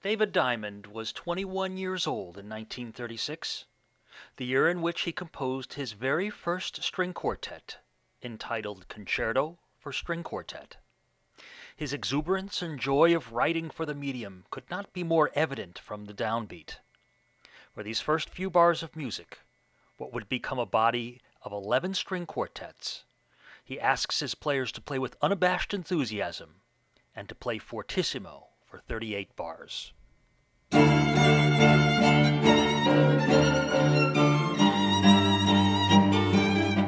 David Diamond was 21 years old in 1936, the year in which he composed his very first string quartet, entitled Concerto for String Quartet. His exuberance and joy of writing for the medium could not be more evident from the downbeat. For these first few bars of music, what would become a body of 11 string quartets, he asks his players to play with unabashed enthusiasm and to play fortissimo for 38 bars.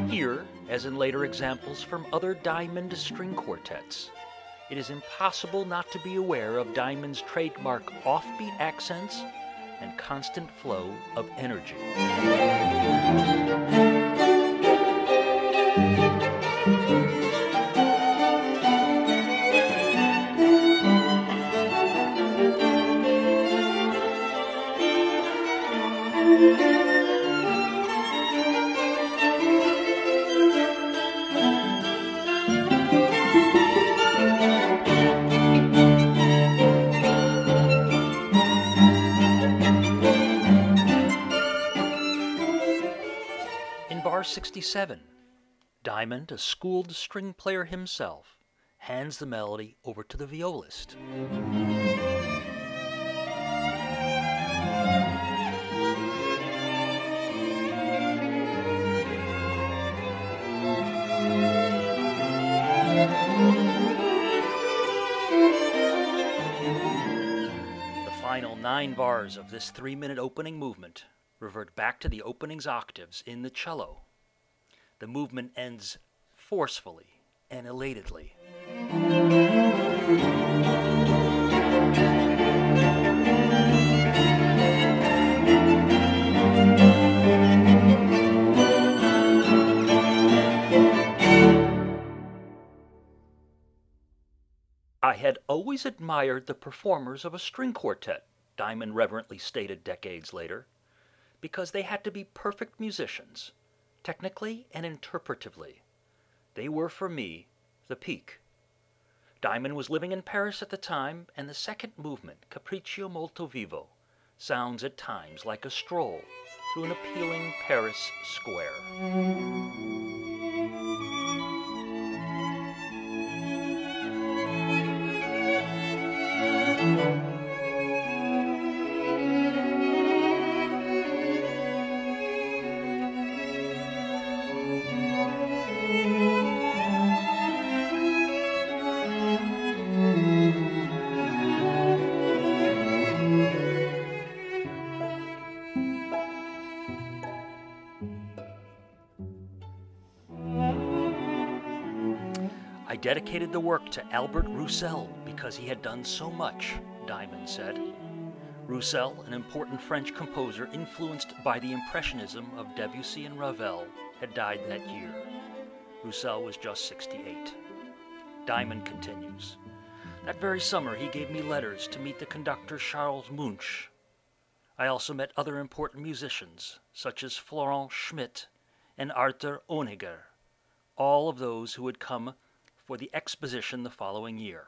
Here, as in later examples from other Diamond string quartets, it is impossible not to be aware of Diamond's trademark offbeat accents and constant flow of energy. In bar 67, Diamond, a schooled string player himself, hands the melody over to the violist. The final 9 bars of this 3-minute opening movement revert back to the opening's octaves in the cello. The movement ends forcefully and elatedly. I had always admired the performers of a string quartet, Diamond reverently stated decades later, because they had to be perfect musicians, technically and interpretively. They were, for me, the peak. Diamond was living in Paris at the time, and the second movement, Capriccio Molto Vivo, sounds at times like a stroll through an appealing Paris square. I dedicated the work to Albert Roussel because he had done so much, Diamond said. Roussel, an important French composer influenced by the Impressionism of Debussy and Ravel, had died that year. Roussel was just 68. Diamond continues. That very summer he gave me letters to meet the conductor Charles Munch. I also met other important musicians, such as Florent Schmidt and Arthur Honigberg, all of those who had come for the exposition the following year.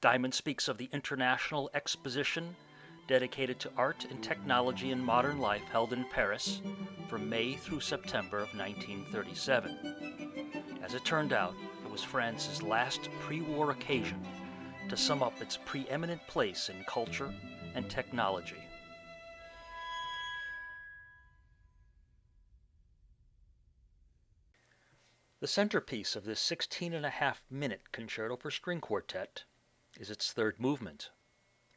Diamond speaks of the International Exposition dedicated to art and technology in modern life held in Paris from May through September of 1937. As it turned out, it was France's last pre-war occasion to sum up its preeminent place in culture and technology. The centerpiece of this 16.5-minute concerto for string quartet is its third movement.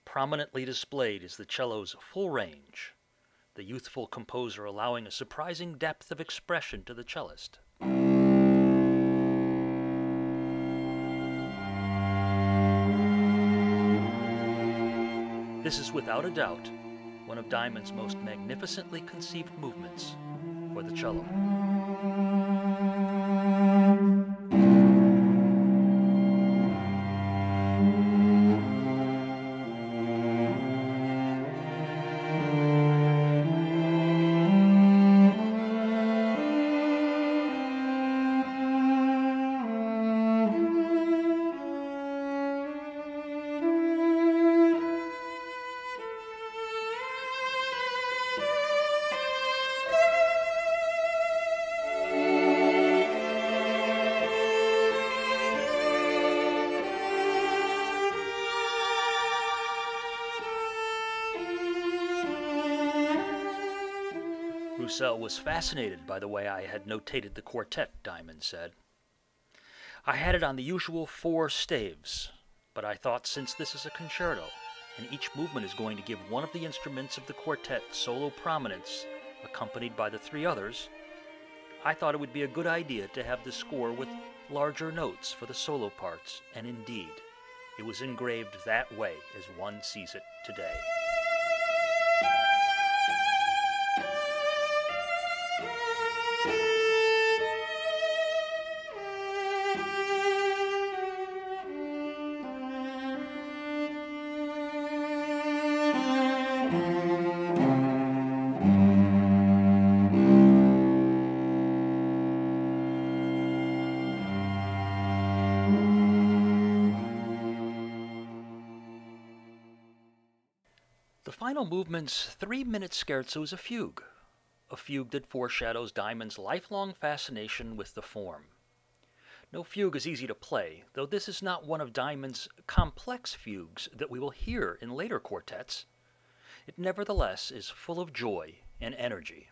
Prominently displayed is the cello's full range, the youthful composer allowing a surprising depth of expression to the cellist. This is without a doubt one of Diamond's most magnificently conceived movements for the cello. Roussel was fascinated by the way I had notated the quartet, Diamond said. I had it on the usual 4 staves, but I thought since this is a concerto, and each movement is going to give one of the instruments of the quartet solo prominence, accompanied by the 3 others, I thought it would be a good idea to have the score with larger notes for the solo parts, and indeed, it was engraved that way as one sees it today. The final movement's 3-minute scherzo is a fugue that foreshadows Diamond's lifelong fascination with the form. No fugue is easy to play, though this is not one of Diamond's complex fugues that we will hear in later quartets. It nevertheless is full of joy and energy.